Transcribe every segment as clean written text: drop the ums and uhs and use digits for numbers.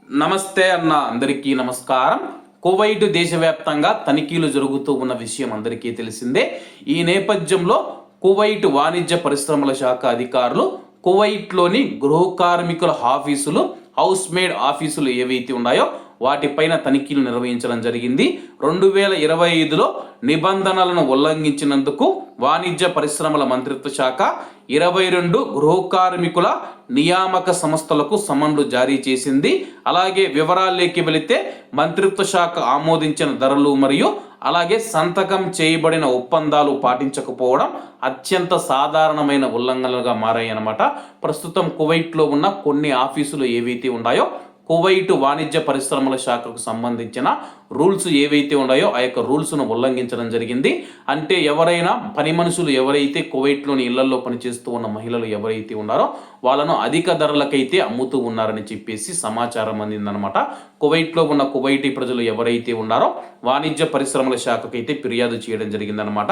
నమస్తే అన్న అందరికీ నమస్కారం. కువైట్ దేశవ్యాప్తంగా తనిఖీలు జరుగుతూ ఉన్న విషయం అందరికీ తెలిసిందే. ఈ నేపథ్యంలో కువైట్ వాణిజ్య పరిశ్రమల శాఖ అధికారులు కువైట్లోని గృహ కార్మికుల ఆఫీసులు, హౌస్ మేడ్ ఆఫీసులు ఏవైతే ఉన్నాయో వాటిపైన తనిఖీలు నిర్వహించడం జరిగింది. 2025లో నిబంధనలను ఉల్లంఘించినందుకు వాణిజ్య పరిశ్రమల మంత్రిత్వ శాఖ 22 గృహ కార్మికుల నియామక సంస్థలకు సమన్లు జారీ చేసింది. అలాగే వివరాల్లోకి వెళితే మంత్రిత్వ శాఖ ఆమోదించిన ధరలు మరియు అలాగే సంతకం చేయబడిన ఒప్పందాలు పాటించకపోవడం అత్యంత సాధారణమైన ఉల్లంఘనలుగా మారాయన్నమాట. ప్రస్తుతం కువైట్లో ఉన్న కొన్ని ఆఫీసులు ఏవైతే ఉన్నాయో కువైట్ వాణిజ్య పరిశ్రమల శాఖకు సంబంధించిన రూల్స్ ఏవైతే ఉన్నాయో ఆ యొక్క రూల్స్ను ఉల్లంఘించడం జరిగింది. అంటే ఎవరైనా పని మనుషులు ఎవరైతే కువైట్లోని ఇళ్లలో పనిచేస్తూ ఉన్న మహిళలు ఎవరైతే ఉన్నారో వాళ్ళను అధిక ధరలకైతే అమ్ముతూ ఉన్నారని చెప్పేసి సమాచారం అందిందనమాట. కువైట్లో ఉన్న కువైటీ ప్రజలు ఎవరైతే ఉన్నారో వాణిజ్య పరిశ్రమల శాఖకైతే ఫిర్యాదు చేయడం జరిగిందనమాట.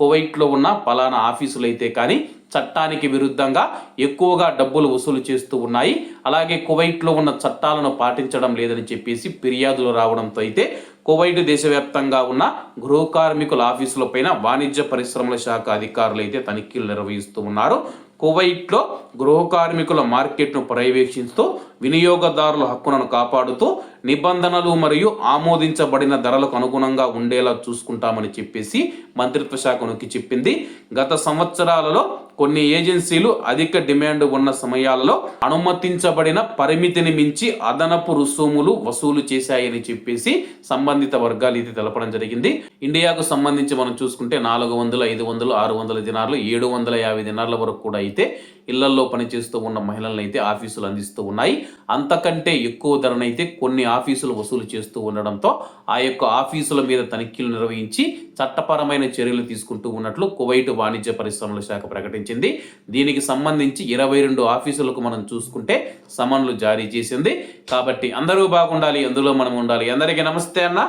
కువైట్లో ఉన్న పలానా ఆఫీసులు అయితే కానీ చట్టానికి విరుద్ధంగా ఎక్కువగా డబ్బులు వసూలు చేస్తూ ఉన్నాయి, అలాగే కువైట్లో ఉన్న చట్టాలను పాటించడం లేదని చెప్పేసి ఫిర్యాదులు రావడంతో అయితే కువైట్ దేశవ్యాప్తంగా ఉన్న గృహ కార్మికుల ఆఫీసులపైన వాణిజ్య పరిశ్రమల శాఖ అధికారులు అయితే తనిఖీలు నిర్వహిస్తూ ఉన్నారు. కువైట్లో గృహ కార్మికుల మార్కెట్ను పర్యవేక్షిస్తూ వినియోగదారుల హక్కులను కాపాడుతూ నిబంధనలు మరియు ఆమోదించబడిన ధరలకు అనుగుణంగా ఉండేలా చూసుకుంటామని చెప్పేసి మంత్రిత్వ శాఖ నొక్కి చెప్పింది. గత సంవత్సరాలలో కొన్ని ఏజెన్సీలు అధిక డిమాండ్ ఉన్న సమయాలలో అనుమతించబడిన పరిమితిని మించి అదనపు రుసుములు వసూలు చేశాయని చెప్పేసి సంబంధిత వర్గాలు ఇది తెలపడం జరిగింది. ఇండియాకు సంబంధించి మనం చూసుకుంటే 400, 500, 600 దినార్లు, 750 దినార్ల వరకు కూడా అయితే ఇళ్లలో పనిచేస్తూ ఉన్న మహిళలను అయితే ఆఫీసులు అందిస్తూ ఉన్నాయి. అంతకంటే ఎక్కువ ధరనైతే కొన్ని ఆఫీసులు వసూలు చేస్తూ ఉండడంతో ఆ యొక్క ఆఫీసుల మీద తనిఖీలు నిర్వహించి చట్టపరమైన చర్యలు తీసుకుంటూ ఉన్నట్లు కువైట్ వాణిజ్య పరిశ్రమల శాఖ ప్రకటించింది. దీనికి సంబంధించి 22 ఆఫీసులకు మనం చూసుకుంటే సమన్లు జారీ చేసింది. కాబట్టి అందరూ బాగుండాలి, అందులో మనం ఉండాలి. అందరికీ నమస్తే అన్న,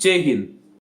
జై హింద్.